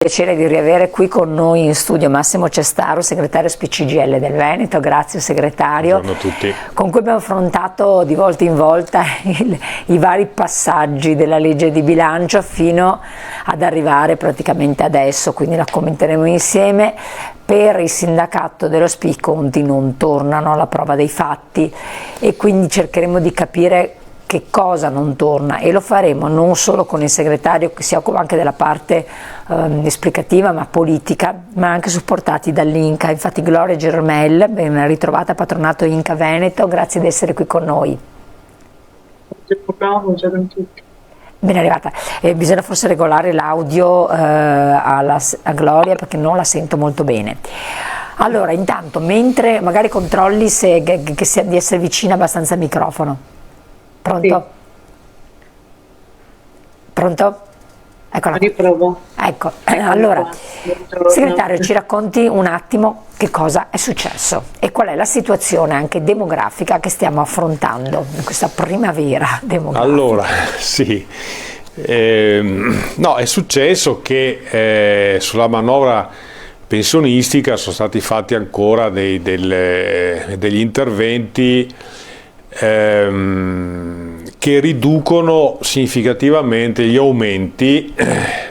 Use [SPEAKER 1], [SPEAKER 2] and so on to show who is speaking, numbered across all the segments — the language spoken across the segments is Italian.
[SPEAKER 1] Piacere di riavere qui con noi in studio Massimo Cestaro, segretario SPCGIL del Veneto. Grazie segretario.
[SPEAKER 2] Buongiorno a tutti. Con
[SPEAKER 1] cui abbiamo affrontato di volta in volta i vari passaggi della legge di bilancio fino ad arrivare praticamente adesso, quindi la commenteremo insieme. Per il sindacato dello SPI i conti non tornano alla prova dei fatti e quindi cercheremo di capire che cosa non torna, e lo faremo non solo con il segretario che si occupa anche della parte esplicativa ma politica, ma anche supportati dall'Inca. Infatti Gloria Germel, ben ritrovata, patronato Inca Veneto, grazie di essere qui con noi.
[SPEAKER 3] Buongiorno a tutti.
[SPEAKER 1] Ben arrivata. Bisogna forse regolare l'audio a Gloria perché non la sento molto bene. Allora, intanto, mentre magari controlli di essere vicina abbastanza al microfono. Pronto?
[SPEAKER 3] Sì.
[SPEAKER 1] Pronto? Eccola.
[SPEAKER 3] Riprovo.
[SPEAKER 1] Ecco, allora, segretario, ci racconti un attimo che cosa è successo e qual è la situazione anche demografica che stiamo affrontando in questa primavera demografica.
[SPEAKER 2] Allora, sì, no, è successo che sulla manovra pensionistica sono stati fatti ancora degli interventi che riducono significativamente gli aumenti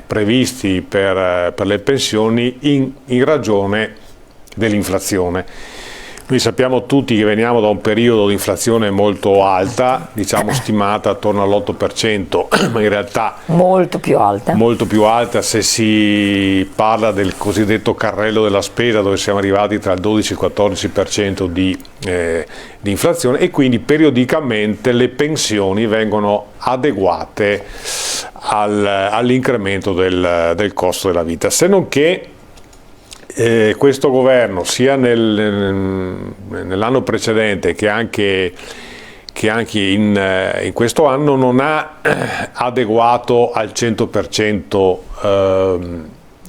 [SPEAKER 2] previsti per le pensioni in ragione dell'inflazione. Noi sappiamo tutti che veniamo da un periodo di inflazione molto alta, diciamo stimata attorno all'8%, ma in realtà
[SPEAKER 1] molto più alta
[SPEAKER 2] se si parla del cosiddetto carrello della spesa, dove siamo arrivati tra il 12 e il 14% di inflazione, e quindi periodicamente le pensioni vengono adeguate all'incremento del costo della vita, se non che questo governo sia nell'anno precedente che anche in questo anno non ha adeguato al 100%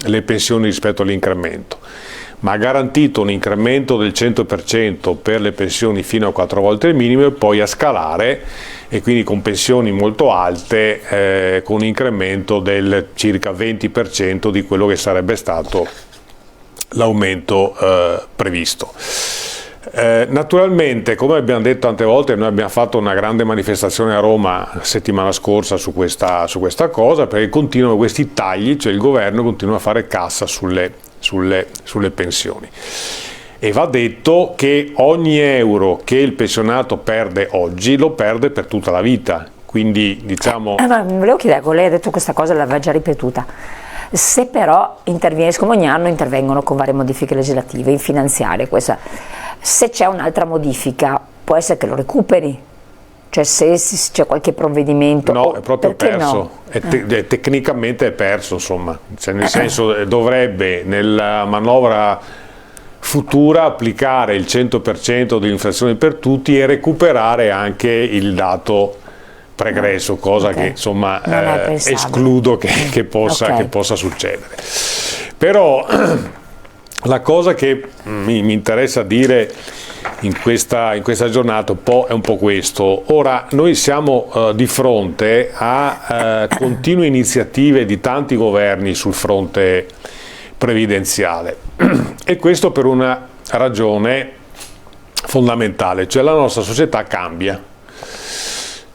[SPEAKER 2] le pensioni rispetto all'incremento, ma ha garantito un incremento del 100% per le pensioni fino a 4 volte il minimo e poi a scalare, e quindi con pensioni molto alte con un incremento del circa 20% di quello che sarebbe stato l'aumento previsto. Naturalmente, come abbiamo detto tante volte, noi abbiamo fatto una grande manifestazione a Roma settimana scorsa su questa cosa, perché continuano questi tagli, cioè il governo continua a fare cassa sulle pensioni. E va detto che ogni euro che il pensionato perde oggi lo perde per tutta la vita, quindi diciamo...
[SPEAKER 1] Ma volevo chiedere, lei ha detto questa cosa, l'aveva già ripetuta. Se però interviene, siccome ogni anno intervengono con varie modifiche legislative, in finanziaria, se c'è un'altra modifica può essere che lo recuperi? Cioè se c'è qualche provvedimento...
[SPEAKER 2] No, è proprio perso,
[SPEAKER 1] no?
[SPEAKER 2] Tecnicamente è perso, insomma, cioè, nel senso dovrebbe nella manovra futura applicare il 100% dell'inflazione per tutti e recuperare anche il dato pregresso, cosa che insomma escludo che possa succedere. Però la cosa che mi interessa dire in questa giornata è un po' questo. Ora, noi siamo di fronte a continue iniziative di tanti governi sul fronte previdenziale, e questo per una ragione fondamentale, cioè la nostra società cambia.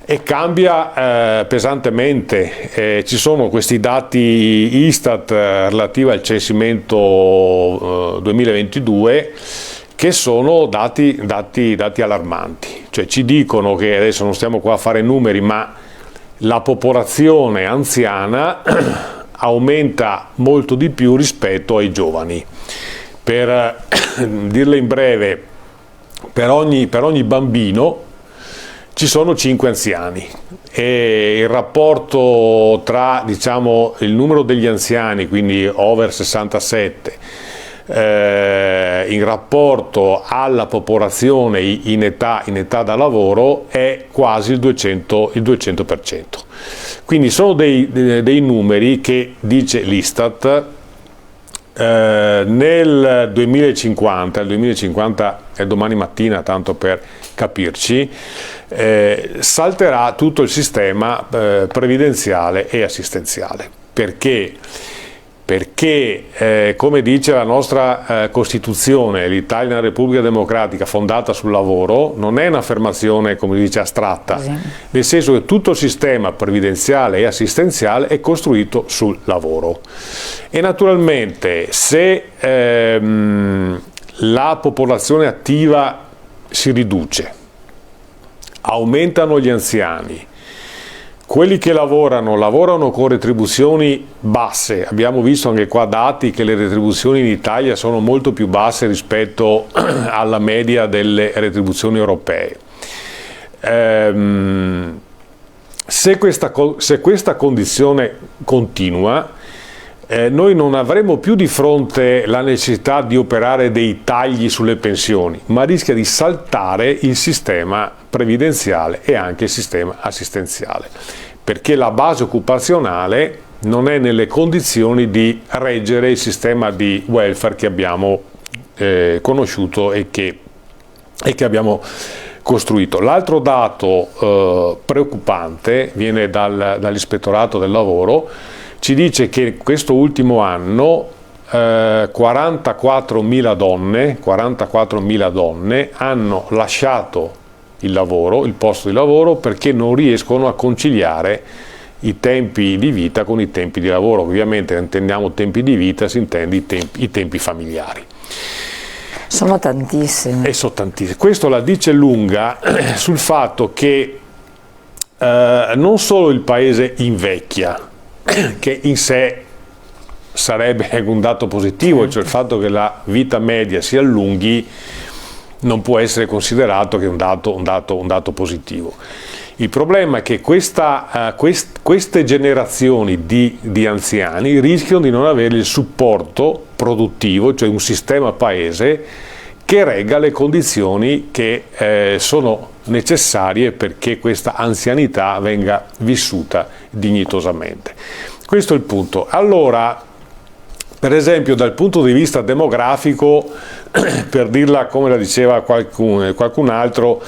[SPEAKER 2] E cambia pesantemente. Ci sono questi dati Istat relativi al censimento 2022 che sono dati allarmanti, cioè ci dicono che, adesso non stiamo qua a fare numeri, ma la popolazione anziana aumenta molto di più rispetto ai giovani. Per dirla in breve, per ogni bambino ci sono 5 anziani, e il rapporto tra, diciamo, il numero degli anziani, quindi over 67, in rapporto alla popolazione in età da lavoro è quasi il 200%. Quindi sono dei numeri che dice l'Istat. Nel 2050, il 2050 è domani mattina, tanto per capirci, salterà tutto il sistema previdenziale e assistenziale, perché perché come dice la nostra Costituzione, l'Italia è una Repubblica Democratica fondata sul lavoro, non è un'affermazione, come dice, astratta, nel senso che tutto il sistema previdenziale e assistenziale è costruito sul lavoro. E naturalmente se la popolazione attiva si riduce, aumentano gli anziani, quelli che lavorano con retribuzioni basse, abbiamo visto anche qua dati che le retribuzioni in Italia sono molto più basse rispetto alla media delle retribuzioni europee. Se questa condizione continua, noi non avremo più di fronte la necessità di operare dei tagli sulle pensioni, ma rischia di saltare il sistema previdenziale e anche il sistema assistenziale, perché la base occupazionale non è nelle condizioni di reggere il sistema di welfare che abbiamo conosciuto e che abbiamo costruito. L'altro dato preoccupante viene dall'Ispettorato del Lavoro, ci dice che questo ultimo anno 44.000 donne hanno lasciato il posto di lavoro, perché non riescono a conciliare i tempi di vita con i tempi di lavoro. Ovviamente intendiamo tempi di vita, si intende i tempi familiari.
[SPEAKER 1] Sono tantissimi.
[SPEAKER 2] Questo la dice lunga sul fatto che non solo il paese invecchia, che in sé sarebbe un dato positivo, cioè il fatto che la vita media si allunghi non può essere considerato che un dato positivo. Il problema è che queste generazioni di anziani rischiano di non avere il supporto produttivo, cioè un sistema paese che regga le condizioni che sono necessarie perché questa anzianità venga vissuta dignitosamente. Questo è il punto. Allora, per esempio, dal punto di vista demografico, per dirla come la diceva qualcun altro,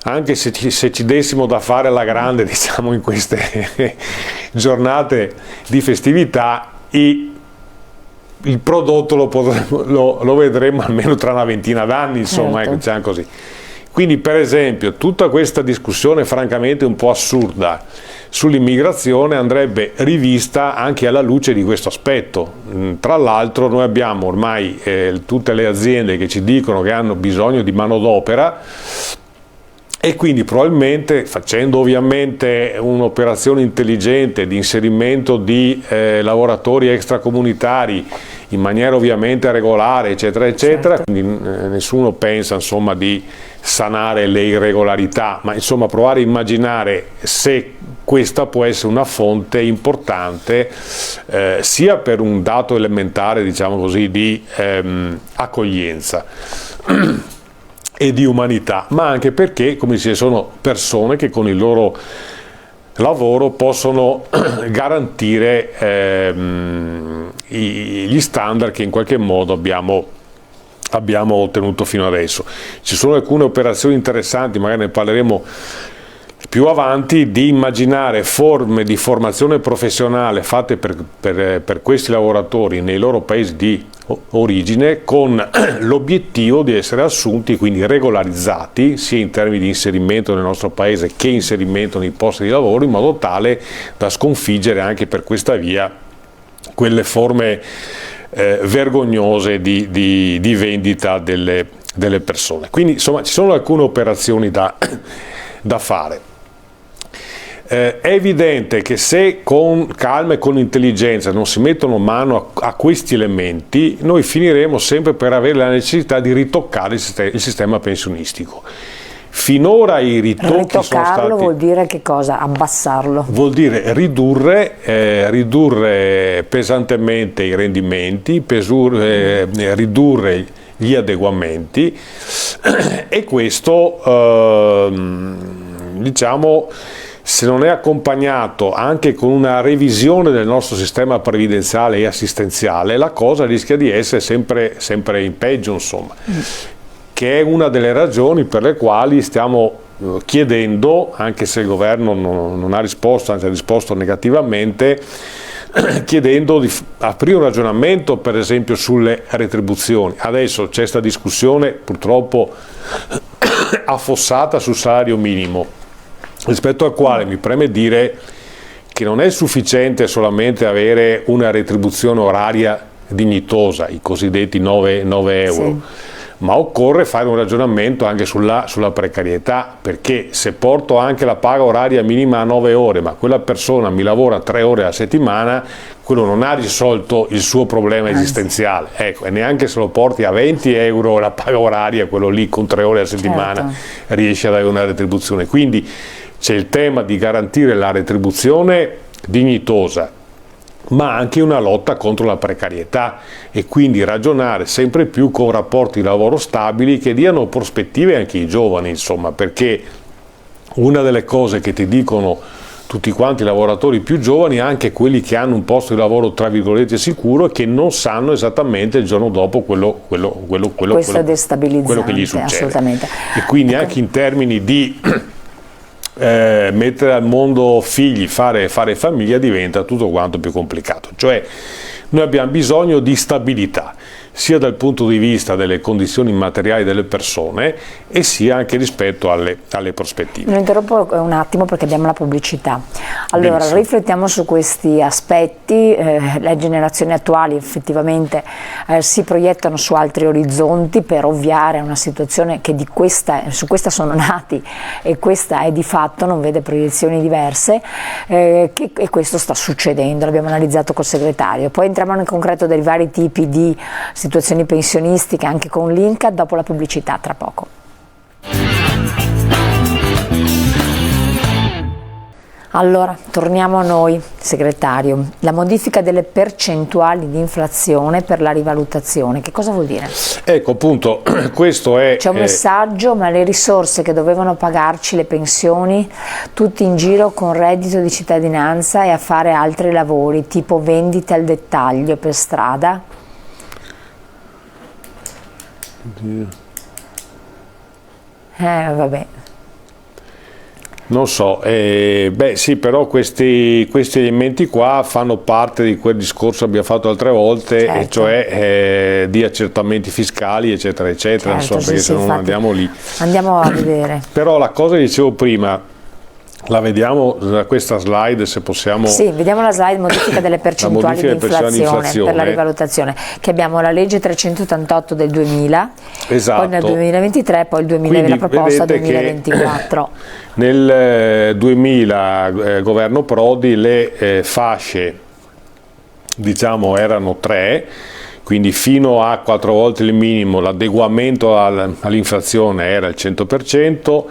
[SPEAKER 2] anche se ci dessimo da fare alla grande, diciamo, in queste giornate di festività, il prodotto lo vedremo almeno tra una ventina d'anni, insomma,
[SPEAKER 1] certo.
[SPEAKER 2] Diciamo così. Quindi, per esempio, tutta questa discussione francamente un po' assurda sull'immigrazione andrebbe rivista anche alla luce di questo aspetto. Tra l'altro noi abbiamo ormai tutte le aziende che ci dicono che hanno bisogno di manodopera, e quindi probabilmente, facendo ovviamente un'operazione intelligente di inserimento di lavoratori extracomunitari in maniera ovviamente regolare, eccetera, eccetera, certo. Quindi nessuno pensa, insomma, di sanare le irregolarità, ma insomma provare a immaginare se questa può essere una fonte importante sia per un dato elementare, diciamo così, di accoglienza e di umanità, ma anche perché, come dice, sono persone che con il loro lavoro possono garantire gli standard che in qualche modo abbiamo ottenuto fino adesso. Ci sono alcune operazioni interessanti, magari ne parleremo più avanti, di immaginare forme di formazione professionale fatte per questi lavoratori nei loro paesi di origine, con l'obiettivo di essere assunti, quindi regolarizzati, sia in termini di inserimento nel nostro paese che inserimento nei posti di lavoro, in modo tale da sconfiggere anche per questa via quelle forme vergognose di vendita delle persone. Quindi insomma ci sono alcune operazioni da fare. È evidente che se con calma e con intelligenza non si mettono mano a questi elementi, noi finiremo sempre per avere la necessità di ritoccare il sistema pensionistico. Finora i ritocchi sono stati...
[SPEAKER 1] vuol dire che cosa? Abbassarlo?
[SPEAKER 2] Vuol dire ridurre pesantemente i rendimenti, ridurre gli adeguamenti, e questo diciamo, se non è accompagnato anche con una revisione del nostro sistema previdenziale e assistenziale, la cosa rischia di essere sempre in peggio, insomma, che è una delle ragioni per le quali stiamo chiedendo, anche se il governo non ha risposto, anzi ha risposto negativamente, chiedendo di aprire un ragionamento per esempio sulle retribuzioni. Adesso c'è questa discussione purtroppo affossata sul salario minimo, rispetto al quale mi preme dire che non è sufficiente solamente avere una retribuzione oraria dignitosa, i cosiddetti 9 euro, sì, ma occorre fare un ragionamento anche sulla precarietà, perché se porto anche la paga oraria minima a 9 ore, ma quella persona mi lavora 3 ore a settimana, quello non ha risolto il suo problema esistenziale, ecco, e neanche se lo porti a 20 euro la paga oraria, quello lì con 3 ore a settimana riesce ad avere una retribuzione. Quindi c'è il tema di garantire la retribuzione dignitosa, ma anche una lotta contro la precarietà, e quindi ragionare sempre più con rapporti di lavoro stabili che diano prospettive anche ai giovani, insomma, perché una delle cose che ti dicono tutti quanti i lavoratori più giovani, anche quelli che hanno un posto di lavoro tra virgolette sicuro, è che non sanno esattamente il giorno dopo quello
[SPEAKER 1] è destabilizzante,
[SPEAKER 2] che gli succede.
[SPEAKER 1] Assolutamente.
[SPEAKER 2] E quindi anche in termini di mettere al mondo figli, fare famiglia, diventa tutto quanto più complicato. Cioè noi abbiamo bisogno di stabilità, sia dal punto di vista delle condizioni materiali delle persone e sia anche rispetto alle prospettive.
[SPEAKER 1] Mi interrompo un attimo perché abbiamo la pubblicità. Allora,
[SPEAKER 2] benissimo,
[SPEAKER 1] riflettiamo su questi aspetti. Le generazioni attuali effettivamente si proiettano su altri orizzonti per ovviare a una situazione che su questa sono nati, e questa è di fatto, non vede proiezioni diverse, e questo sta succedendo, l'abbiamo analizzato col segretario. Poi entriamo nel concreto dei vari tipi di situazioni pensionistiche anche con l'INCAT dopo la pubblicità, tra poco. Allora, torniamo a noi, segretario. La modifica delle percentuali di inflazione per la rivalutazione, che cosa vuol dire?
[SPEAKER 2] Ecco, appunto, questo è...
[SPEAKER 1] C'è un messaggio, ma le risorse che dovevano pagarci le pensioni, tutti in giro con reddito di cittadinanza e a fare altri lavori, tipo vendite al dettaglio per strada? Vabbè.
[SPEAKER 2] Non so, beh sì, però questi elementi qua fanno parte di quel discorso che abbiamo fatto altre volte, certo, e cioè di accertamenti fiscali, eccetera, eccetera, certo, insomma, perché se non andiamo lì.
[SPEAKER 1] Andiamo a vedere.
[SPEAKER 2] Però la cosa che dicevo prima, la vediamo da questa slide, se possiamo.
[SPEAKER 1] Sì, vediamo la slide modifica delle percentuali di inflazione per la rivalutazione, che abbiamo la legge 388 del 2000,
[SPEAKER 2] esatto,
[SPEAKER 1] poi nel 2023, poi il 2000, la proposta 2024.
[SPEAKER 2] Nel 2000 governo Prodi le fasce, diciamo, erano 3, quindi fino a 4 volte il minimo l'adeguamento all'inflazione era il 100%,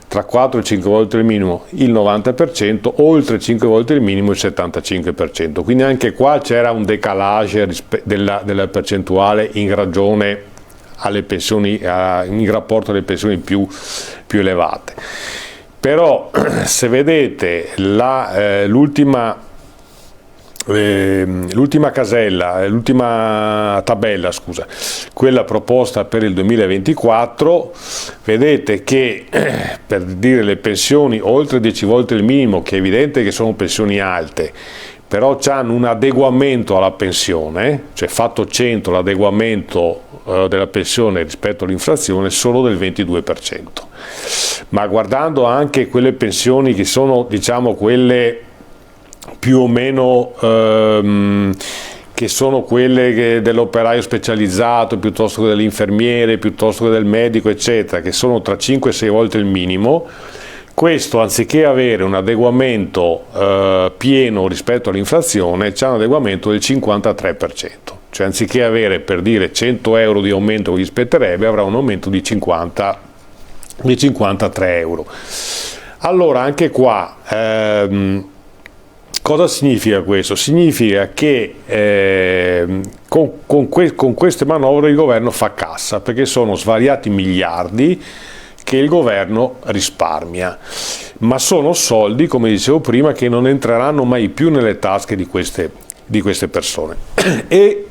[SPEAKER 2] tra 4 e 5 volte il minimo il 90%, oltre 5 volte il minimo il 75%. Quindi anche qua c'era un decalage della percentuale in ragione alle pensioni, in rapporto alle pensioni più elevate. Però se vedete l'ultima casella, l'ultima tabella, scusa, quella proposta per il 2024, vedete che per dire le pensioni oltre 10 volte il minimo, che è evidente che sono pensioni alte, però hanno un adeguamento alla pensione, cioè fatto 100 l'adeguamento della pensione rispetto all'inflazione, solo del 22%. Ma guardando anche quelle pensioni che sono, diciamo, quelle più o meno che sono quelle dell'operaio specializzato, piuttosto che dell'infermiere, piuttosto che del medico, eccetera, che sono tra 5 e 6 volte il minimo, questo, anziché avere un adeguamento pieno rispetto all'inflazione, c'è un adeguamento del 53%, cioè anziché avere, per dire, 100 euro di aumento che gli spetterebbe, avrà un aumento di 53 euro. Allora anche qua cosa significa questo? Significa che con queste manovre il governo fa cassa, perché sono svariati miliardi che il governo risparmia, ma sono soldi, come dicevo prima, che non entreranno mai più nelle tasche di queste persone. E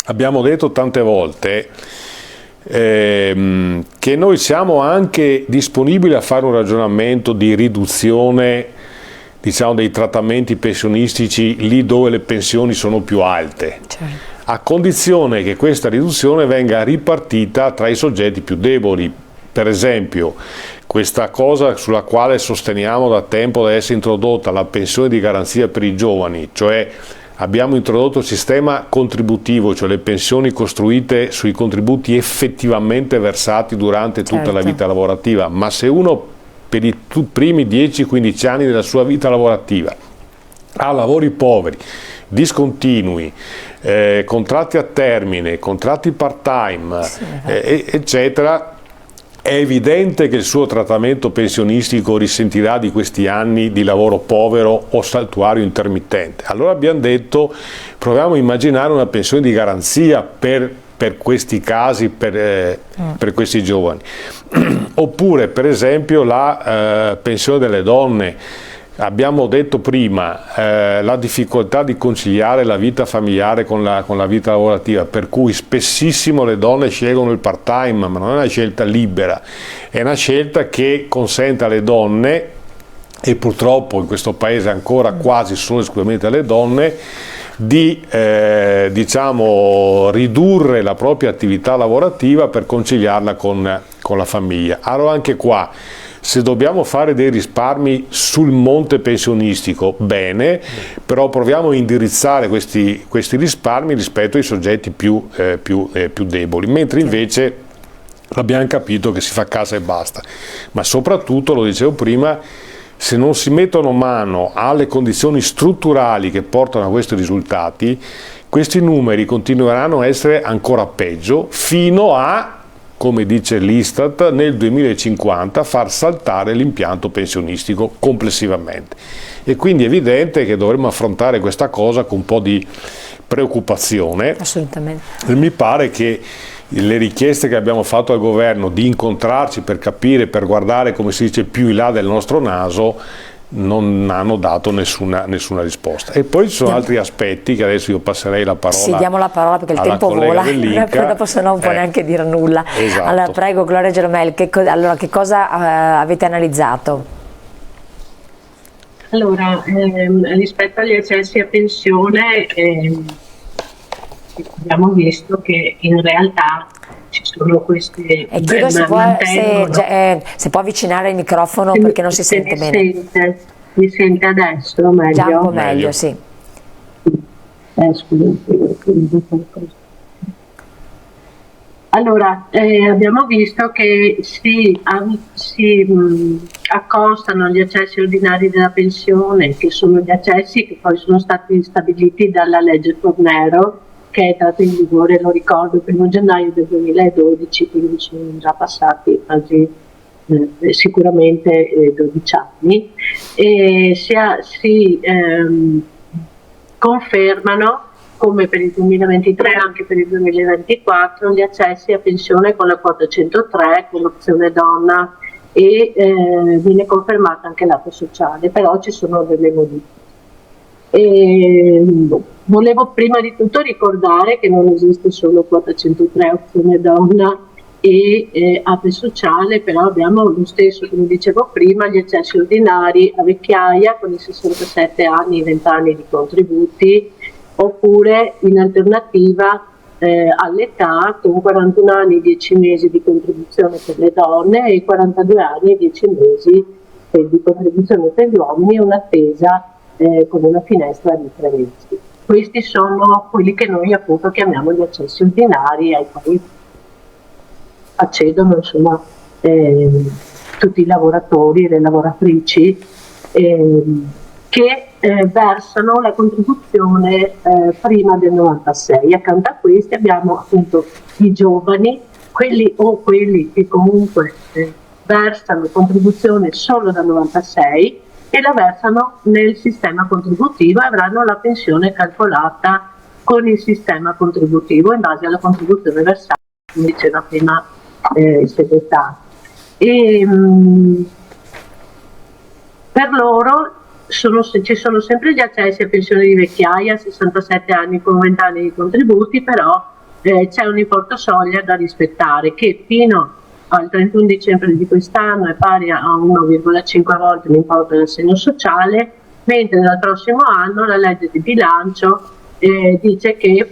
[SPEAKER 2] abbiamo detto tante volte che noi siamo anche disponibili a fare un ragionamento di riduzione diciamo, dei trattamenti pensionistici lì dove le pensioni sono più alte, a condizione che questa riduzione venga ripartita tra i soggetti più deboli. Per esempio, questa cosa sulla quale sosteniamo da tempo deve essere introdotta la pensione di garanzia per i giovani, cioè abbiamo introdotto il sistema contributivo, cioè le pensioni costruite sui contributi effettivamente versati durante tutta la vita lavorativa, ma se uno per i primi 10-15 anni della sua vita lavorativa ha lavori poveri, discontinui, contratti a termine, contratti part-time, eccetera, è evidente che il suo trattamento pensionistico risentirà di questi anni di lavoro povero o saltuario intermittente. Allora abbiamo detto, proviamo a immaginare una pensione di garanzia per questi casi, per questi giovani. Oppure, per esempio, la pensione delle donne. Abbiamo detto prima la difficoltà di conciliare la vita familiare con la vita lavorativa, per cui spessissimo le donne scelgono il part-time, ma non è una scelta libera, è una scelta che consente alle donne, e purtroppo in questo paese ancora quasi solo esclusivamente alle donne, di diciamo, ridurre la propria attività lavorativa per conciliarla con la famiglia. Allora anche qua, se dobbiamo fare dei risparmi sul monte pensionistico, bene, però proviamo a indirizzare questi risparmi rispetto ai soggetti più deboli, mentre invece abbiamo capito che si fa casa e basta. Ma soprattutto, lo dicevo prima, se non si mettono mano alle condizioni strutturali che portano a questi risultati, questi numeri continueranno a essere ancora peggio fino a, come dice l'Istat, nel 2050 far saltare l'impianto pensionistico complessivamente. E quindi è evidente che dovremmo affrontare questa cosa con un po' di preoccupazione.
[SPEAKER 1] Assolutamente.
[SPEAKER 2] E mi pare che le richieste che abbiamo fatto al governo di incontrarci per capire, per guardare, come si dice, più in là del nostro naso, non hanno dato nessuna risposta. E poi ci sono altri aspetti che adesso io passerei la parola.
[SPEAKER 1] Sì, diamo la parola perché il tempo vola, dopo se no non può neanche dire nulla.
[SPEAKER 2] Esatto.
[SPEAKER 1] Allora prego Gloria Gelomel, che cosa avete analizzato?
[SPEAKER 3] Allora, rispetto agli accessi a pensione abbiamo visto che in realtà ci sono questi...
[SPEAKER 1] E chiedo se può avvicinare il microfono perché non si sente bene.
[SPEAKER 3] Mi sente adesso meglio?
[SPEAKER 1] Già un po' meglio, sì.
[SPEAKER 3] Allora, abbiamo visto che si accostano gli accessi ordinari della pensione, che sono gli accessi che poi sono stati stabiliti dalla legge Fornero, che è entrata in vigore, lo ricordo, il 1 gennaio del 2012, quindi sono già passati quasi sicuramente 12 anni, e si confermano, come per il 2023 anche per il 2024, gli accessi a pensione con la quota 103, con l'opzione donna, e viene confermata anche l'atto sociale, però ci sono delle modifiche. Volevo prima di tutto ricordare che non esiste solo quota 103, opzione donna e APE sociale, però abbiamo lo stesso, come dicevo prima, gli accessi ordinari a vecchiaia con i 67 anni e 20 anni di contributi, oppure in alternativa all'età con 41 anni e 10 mesi di contribuzione per le donne e 42 anni e 10 mesi di contribuzione per gli uomini, un'attesa con una finestra di 3 mesi. Questi sono quelli che noi appunto chiamiamo gli accessi ordinari, ai quali accedono insomma tutti i lavoratori e le lavoratrici che versano la contribuzione prima del 96. Accanto a questi abbiamo appunto i giovani, quelli che comunque versano contribuzione solo dal 96 e la versano nel sistema contributivo e avranno la pensione calcolata con il sistema contributivo in base alla contribuzione versata, come diceva prima il segretario. Per loro ci sono sempre gli accessi a pensione di vecchiaia a 67 anni con 20 anni di contributi, però c'è un importo soglia da rispettare che fino al 31 dicembre di quest'anno è pari a 1,5 volte l'importo del assegno sociale mentre dal prossimo anno la legge di bilancio dice che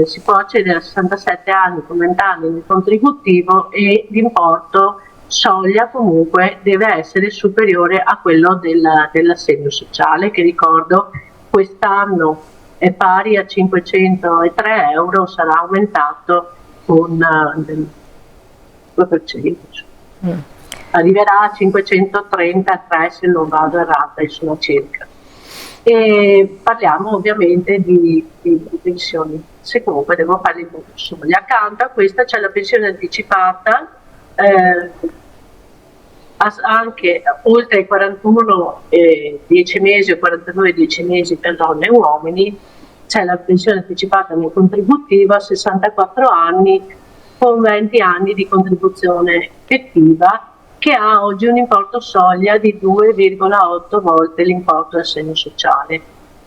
[SPEAKER 3] si può accedere a 67 anni con 20 anni nel contributivo e l'importo soglia comunque deve essere superiore a quello dell'assegno sociale, che ricordo quest'anno è pari a 503 euro, sarà aumentato con del 2%. Arriverà a 533 se non vado errata, insomma circa. E parliamo ovviamente di pensioni. Se comunque devo fare il soglia. Accanto a questa c'è la pensione anticipata, anche oltre ai 41 10 mesi o 49 10 mesi per donne e uomini, c'è la pensione anticipata nel contributivo a 64 anni con 20 anni di contribuzione effettiva, che ha oggi un importo soglia di 2,8 volte l'importo dell'assegno sociale.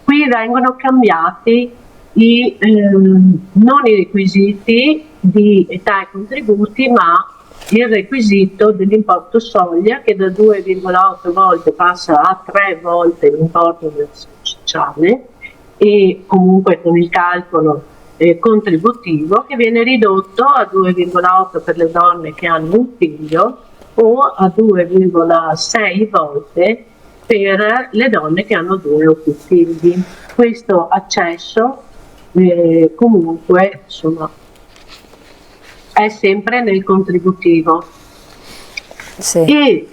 [SPEAKER 3] Qui vengono cambiati non i requisiti di età e contributi, ma il requisito dell'importo soglia, che da 2,8 volte passa a 3 volte l'importo dell'assegno sociale, e comunque con il calcolo contributivo, che viene ridotto a 2,8 per le donne che hanno un figlio o a 2,6 volte per le donne che hanno 2 o più figli. Questo accesso comunque insomma è sempre nel contributivo. Sì.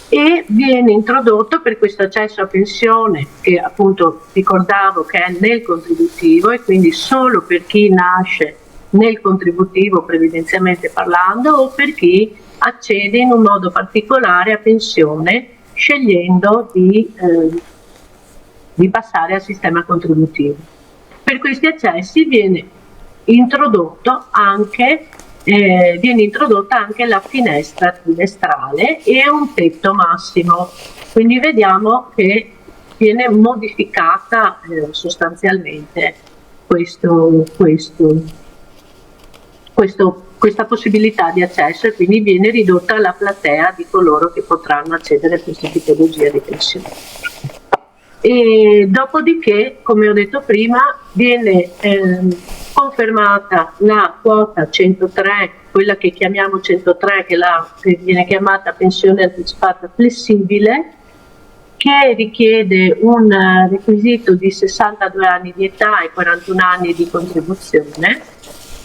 [SPEAKER 3] E viene introdotto per questo accesso a pensione, che appunto ricordavo che è nel contributivo, e quindi solo per chi nasce nel contributivo previdenzialmente parlando, o per chi accede in un modo particolare a pensione scegliendo di passare al sistema contributivo. Per questi accessi viene introdotta anche la finestra trimestrale e un tetto massimo, quindi vediamo che viene modificata sostanzialmente questa possibilità di accesso, e quindi viene ridotta la platea di coloro che potranno accedere a questa tipologia di pensione. E dopodiché, come ho detto prima, viene confermata la quota 103, quella che chiamiamo 103, che viene chiamata pensione anticipata flessibile, che richiede un requisito di 62 anni di età e 41 anni di contribuzione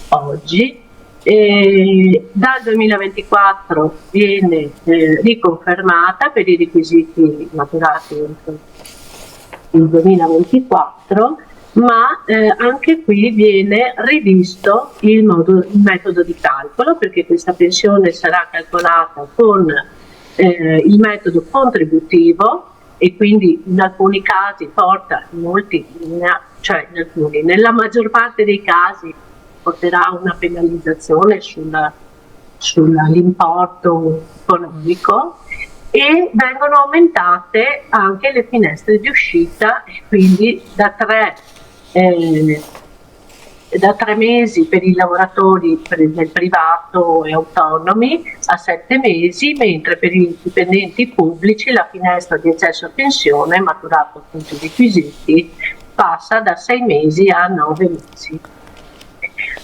[SPEAKER 3] oggi. Dal 2024 viene riconfermata per i requisiti maturati entro il 2024, ma anche qui viene rivisto il metodo di calcolo, perché questa pensione sarà calcolata con il metodo contributivo, e quindi in alcuni casi porta, nella maggior parte dei casi porterà una penalizzazione sull'importo economico, e vengono aumentate anche le finestre di uscita, e quindi da 3 mesi per i lavoratori del privato e autonomi a 7 mesi, mentre per i dipendenti pubblici la finestra di accesso a pensione, maturato appunto i requisiti, passa da 6 mesi a 9 mesi.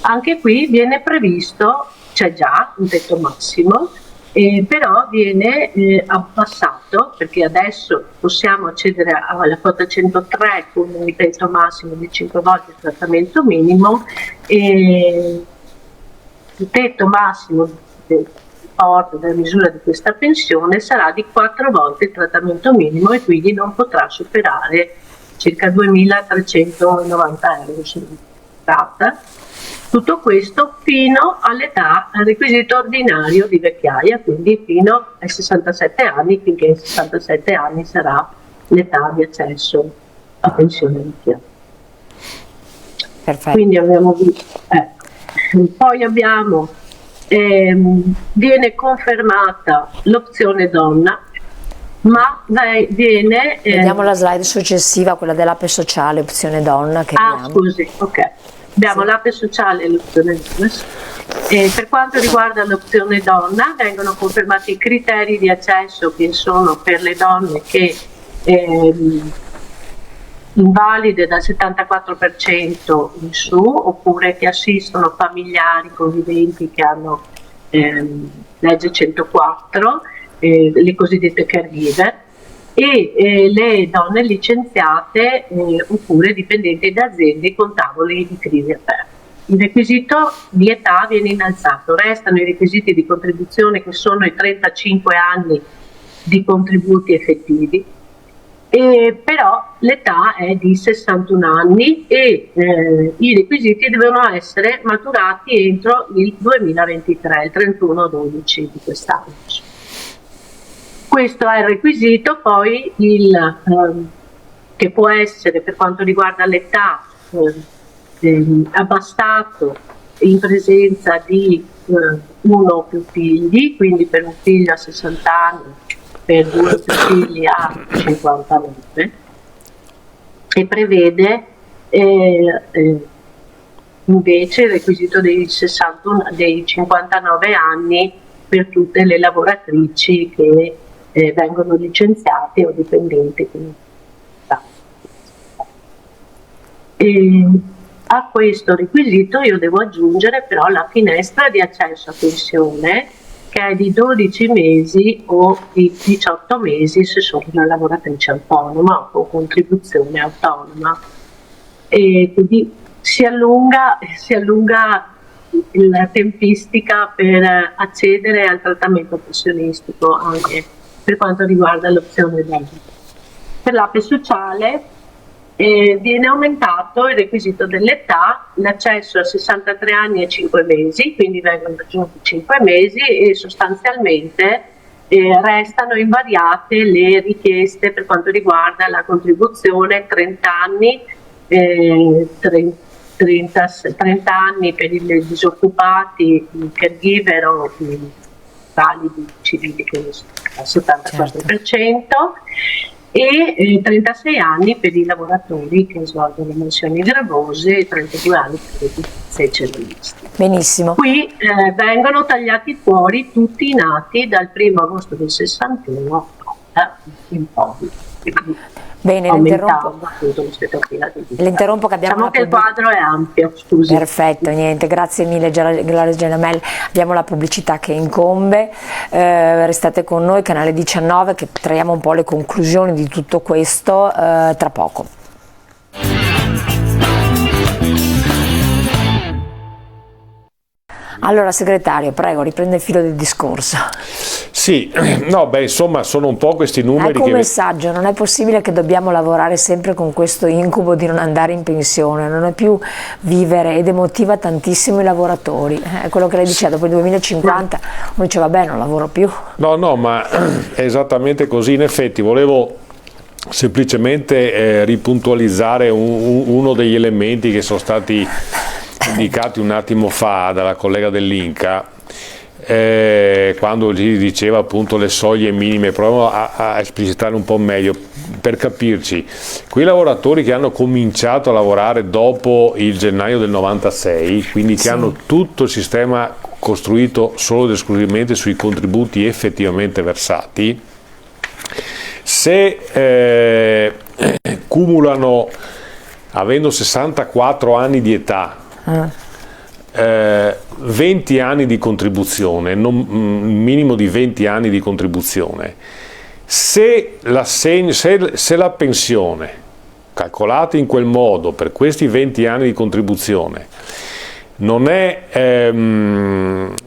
[SPEAKER 3] Anche qui viene previsto, c'è già un tetto massimo, però viene abbassato, perché adesso possiamo accedere alla quota 103 con un tetto massimo di 5 volte il trattamento minimo, e il tetto massimo della misura di questa pensione sarà di 4 volte il trattamento minimo, e quindi non potrà superare circa 2.390 euro se non tratta. Tutto questo fino all'età, al requisito ordinario di vecchiaia, quindi fino ai 67 anni, finché ai 67 anni sarà l'età di accesso a pensione vecchia.
[SPEAKER 1] Perfetto.
[SPEAKER 3] Quindi abbiamo visto, poi abbiamo, viene confermata l'opzione donna, ma viene...
[SPEAKER 1] Vediamo la slide successiva, quella dell'APE sociale, opzione donna. Che abbiamo.
[SPEAKER 3] Scusi, ok. Abbiamo l'APE sociale e l'opzione donna. Per quanto riguarda l'opzione donna, vengono confermati i criteri di accesso, che sono per le donne che invalide dal 74% in su, oppure che assistono familiari conviventi che hanno legge 104, le cosiddette caregiver, e le donne licenziate oppure dipendenti da aziende con tavoli di crisi aperti. Il requisito di età viene innalzato, restano i requisiti di contribuzione che sono i 35 anni di contributi effettivi, però l'età è di 61 anni e i requisiti devono essere maturati entro il 2023, il 31/12 di quest'anno. Questo è il requisito, poi che può essere, per quanto riguarda l'età, abbastato in presenza di uno o più figli, quindi per un figlio a 60 anni, per 2 o più figli a 59, e prevede invece il requisito dei 59 anni per tutte le lavoratrici che vengono licenziate o dipendenti. A questo requisito io devo aggiungere però la finestra di accesso a pensione, che è di 12 mesi o di 18 mesi se sono una lavoratrice autonoma o con contribuzione autonoma. E quindi si allunga la tempistica per accedere al trattamento pensionistico anche per quanto riguarda l'opzione reddito. Per l'APE sociale viene aumentato il requisito dell'età, l'accesso a 63 anni e 5 mesi, quindi vengono aggiunti 5 mesi e sostanzialmente restano invariate le richieste per quanto riguarda la contribuzione 30 anni, 30 anni per i disoccupati, i caregiver o i validi civili che sono al 74%, e 36 anni per i lavoratori che svolgono mansioni gravose e 32 anni per i cerealisti.
[SPEAKER 1] Benissimo.
[SPEAKER 3] Qui vengono tagliati fuori tutti i nati dal 1° agosto del 61 in poi.
[SPEAKER 1] Bene, l'interrompo che abbiamo
[SPEAKER 3] diciamo che il quadro è ampio, scusi.
[SPEAKER 1] Perfetto, niente, grazie mille Gloria Gianamel, abbiamo la pubblicità che incombe, restate con noi, canale 19, che traiamo un po' le conclusioni di tutto questo tra poco. Allora segretario, prego, riprende il filo del discorso.
[SPEAKER 2] Sì, no, beh, insomma, sono un po' questi numeri
[SPEAKER 1] ecco un messaggio, non è possibile che dobbiamo lavorare sempre con questo incubo di non andare in pensione, non è più vivere, ed emotiva tantissimo i lavoratori, è quello che lei diceva, dopo il 2050 uno dice vabbè, non lavoro più.
[SPEAKER 2] No, ma è esattamente così. In effetti volevo semplicemente ripuntualizzare uno degli elementi che sono stati indicati un attimo fa dalla collega dell'Inca, quando gli diceva appunto le soglie minime. Proviamo a esplicitare un po' meglio per capirci. Quei lavoratori che hanno cominciato a lavorare dopo il gennaio del 96, quindi che hanno tutto il sistema costruito solo ed esclusivamente sui contributi effettivamente versati, se cumulano, avendo 64 anni di età, 20 anni di contribuzione, un minimo di 20 anni di contribuzione, se la pensione calcolata in quel modo per questi 20 anni di contribuzione non è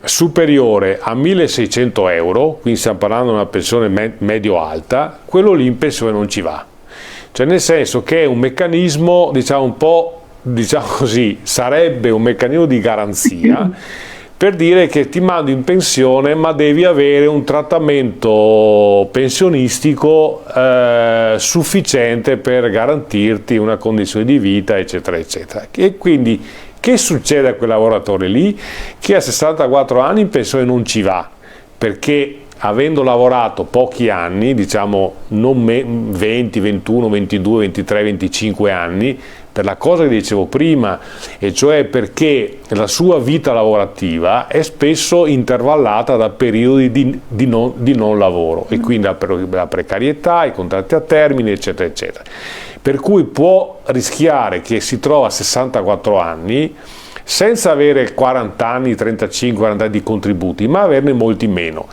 [SPEAKER 2] superiore a 1.600 euro, quindi stiamo parlando di una pensione medio-alta, quello lì in pensione non ci va. Cioè, nel senso che è un meccanismo, diciamo così, sarebbe un meccanismo di garanzia per dire che ti mando in pensione ma devi avere un trattamento pensionistico sufficiente per garantirti una condizione di vita, eccetera, eccetera. E quindi che succede a quel lavoratore lì? Che a 64 anni in pensione non ci va, perché avendo lavorato pochi anni, diciamo non 20, 21, 22, 23, 25 anni, per la cosa che dicevo prima, e cioè perché la sua vita lavorativa è spesso intervallata da periodi di non lavoro, e quindi la precarietà, i contratti a termine, eccetera, eccetera. Per cui può rischiare che si trova a 64 anni senza avere 40 anni, 35, 40 anni di contributi, ma averne molti meno.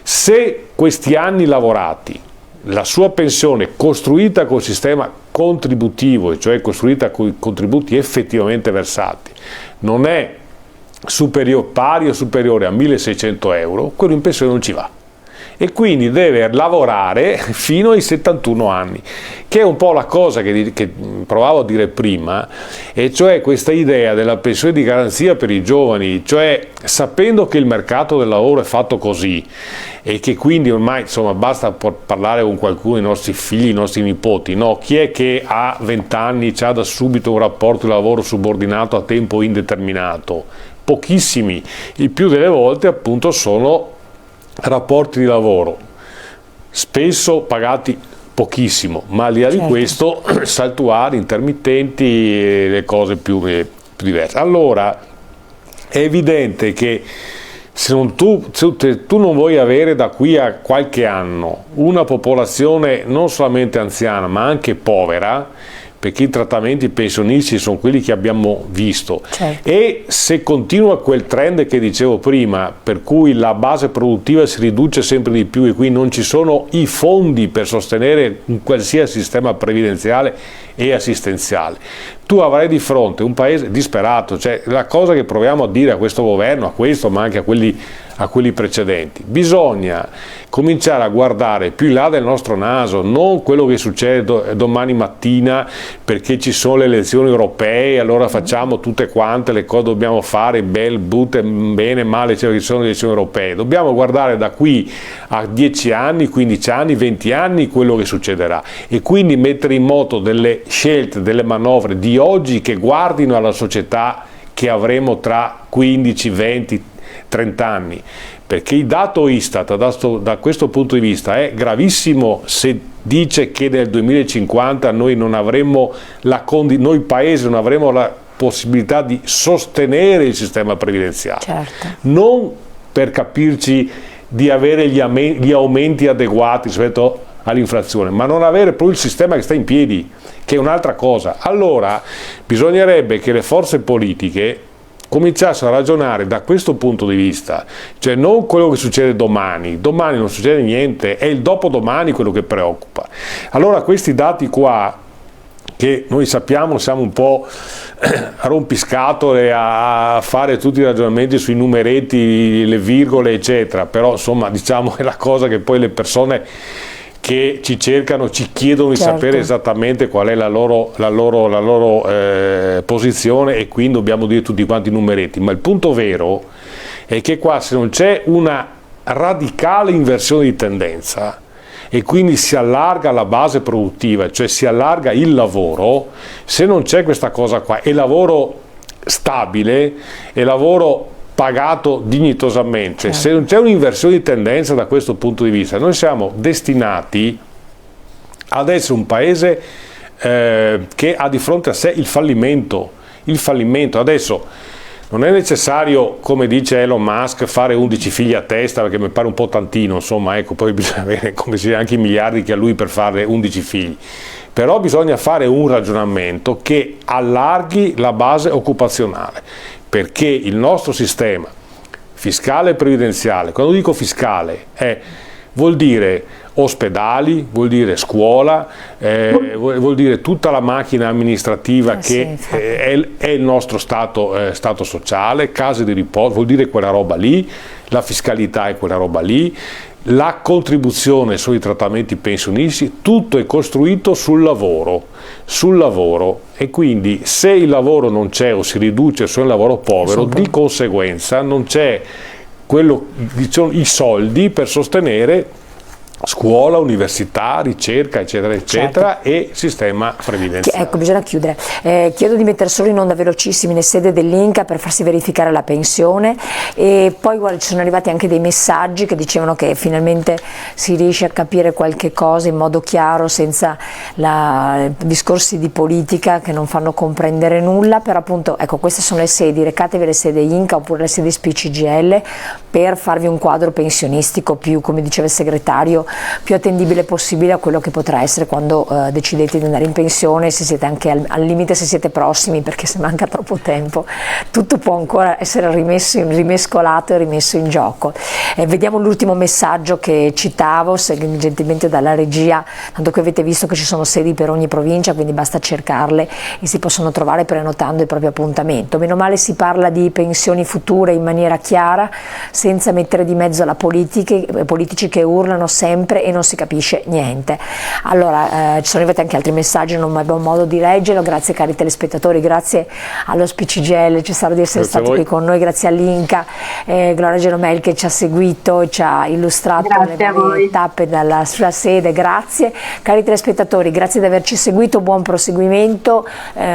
[SPEAKER 2] Se questi anni lavorati, la sua pensione costruita col sistema contributivo, cioè costruita con i contributi effettivamente versati, non è pari o superiore a 1.600 euro, quello in pensione non ci va. E quindi deve lavorare fino ai 71 anni, che è un po' la cosa che provavo a dire prima, e cioè questa idea della pensione di garanzia per i giovani, cioè sapendo che il mercato del lavoro è fatto così e che quindi ormai insomma basta parlare con qualcuno, i nostri figli, i nostri nipoti, no? Chi è che a 20 anni ha da subito un rapporto di lavoro subordinato a tempo indeterminato? Pochissimi, il più delle volte appunto sono rapporti di lavoro spesso pagati pochissimo, ma al di là di questo saltuari, intermittenti, le cose più diverse. Allora è evidente che se tu non vuoi avere da qui a qualche anno una popolazione non solamente anziana ma anche povera, perché i trattamenti pensionistici sono quelli che abbiamo visto, e se continua quel trend che dicevo prima, per cui la base produttiva si riduce sempre di più e qui non ci sono i fondi per sostenere un qualsiasi sistema previdenziale e assistenziale, tu avrai di fronte un paese disperato. Cioè, la cosa che proviamo a dire a questo governo, a questo ma anche a quelli precedenti, bisogna cominciare a guardare più in là del nostro naso, non quello che succede domani mattina perché ci sono le elezioni europee, allora facciamo tutte quante le cose dobbiamo fare, bene, male, cioè che ci sono le elezioni europee. Dobbiamo guardare da qui a 10 anni, 15 anni, 20 anni quello che succederà, e quindi mettere in moto delle scelte, delle manovre di oggi che guardino alla società che avremo tra 15, 20, 30 anni, perché il dato Istat da questo punto di vista è gravissimo se dice che nel 2050 noi non avremo noi paesi non avremo la possibilità di sostenere il sistema previdenziale, non per capirci di avere gli aumenti adeguati rispetto all'inflazione, ma non avere proprio il sistema che sta in piedi, che è un'altra cosa. Allora bisognerebbe che le forze politiche cominciassero a ragionare da questo punto di vista, cioè non quello che succede domani non succede niente, è il dopodomani quello che preoccupa. Allora questi dati qua, che noi sappiamo siamo un po' rompiscatole a fare tutti i ragionamenti sui numeretti, le virgole eccetera, però insomma diciamo è la cosa che poi le persone che ci cercano ci chiedono di sapere esattamente qual è la loro posizione, e quindi dobbiamo dire tutti quanti i numeretti. Ma il punto vero è che qua, se non c'è una radicale inversione di tendenza e quindi si allarga la base produttiva, cioè si allarga il lavoro, se non c'è questa cosa qua, e lavoro stabile, e lavoro pagato dignitosamente, se non c'è un'inversione di tendenza da questo punto di vista, noi siamo destinati ad essere un paese che ha di fronte a sé il fallimento. Adesso non è necessario, come dice Elon Musk, fare 11 figli a testa, perché mi pare un po' tantino, insomma, ecco, poi bisogna avere come si dice, anche i miliardi che ha lui per fare 11 figli. Però bisogna fare un ragionamento che allarghi la base occupazionale, perché il nostro sistema fiscale e previdenziale, quando dico fiscale, vuol dire ospedali, vuol dire scuola, vuol dire tutta la macchina amministrativa che è il nostro stato sociale, case di riposo, vuol dire quella roba lì, la fiscalità è quella roba lì, la contribuzione sui trattamenti pensionistici, tutto è costruito sul lavoro, e quindi se il lavoro non c'è o si riduce su un lavoro povero, di conseguenza non c'è i soldi per sostenere scuola, università, ricerca, eccetera, eccetera,
[SPEAKER 1] certo.
[SPEAKER 2] e sistema previdenziale.
[SPEAKER 1] Ecco, bisogna chiudere. Chiedo di mettere solo in onda velocissimi le sede dell'Inca per farsi verificare la pensione, e poi guarda, ci sono arrivati anche dei messaggi che dicevano che finalmente si riesce a capire qualche cosa in modo chiaro senza discorsi di politica che non fanno comprendere nulla, però appunto ecco, queste sono le sedi, recatevi alle sedi Inca oppure alle sedi SPCGL per farvi un quadro pensionistico più, come diceva il segretario, più attendibile possibile a quello che potrà essere quando decidete di andare in pensione, se siete anche al limite, se siete prossimi, perché se manca troppo tempo tutto può ancora essere rimescolato e rimesso in gioco. Vediamo l'ultimo messaggio che citavo gentilmente dalla regia, tanto che avete visto che ci sono sedi per ogni provincia, quindi basta cercarle e si possono trovare prenotando il proprio appuntamento. Meno male si parla di pensioni future in maniera chiara, senza mettere di mezzo la politici che urlano sempre e non si capisce niente. Allora, ci sono arrivati anche altri messaggi, non abbiamo modo di leggerlo. Grazie cari telespettatori, grazie allo SPCGL Cesaro di essere stato qui con noi, grazie all'Inca, Gloria Geromel che ci ha seguito e ci ha illustrato le varie tappe sulla sede. Grazie cari telespettatori, grazie di averci seguito, buon proseguimento,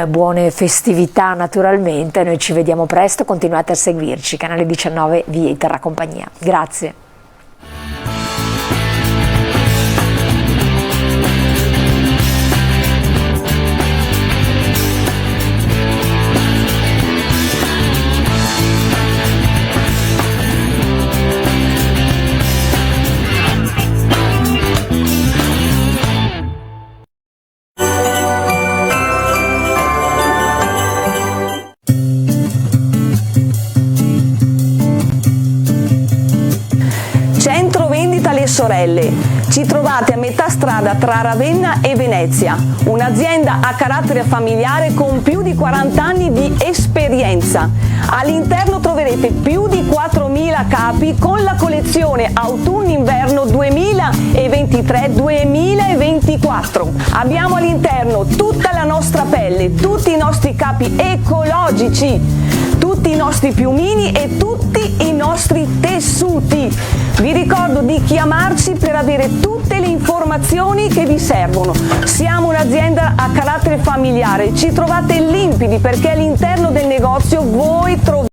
[SPEAKER 1] buone festività naturalmente, noi ci vediamo presto, continuate a seguirci, canale 19 vi terrà compagnia. Grazie.
[SPEAKER 4] Sorelle. Ci trovate a metà strada tra Ravenna e Venezia, un'azienda a carattere familiare con più di 40 anni di esperienza. All'interno troverete più di 4.000 capi con la collezione autunno-inverno 2023-2024. Abbiamo all'interno tutta la nostra pelle, tutti i nostri capi ecologici, tutti i nostri piumini e tutti i nostri tessuti. Vi ricordo di chiamarci per avere tutte le informazioni che vi servono. Siamo un'azienda a carattere familiare, ci trovate limpidi perché all'interno del negozio voi trovate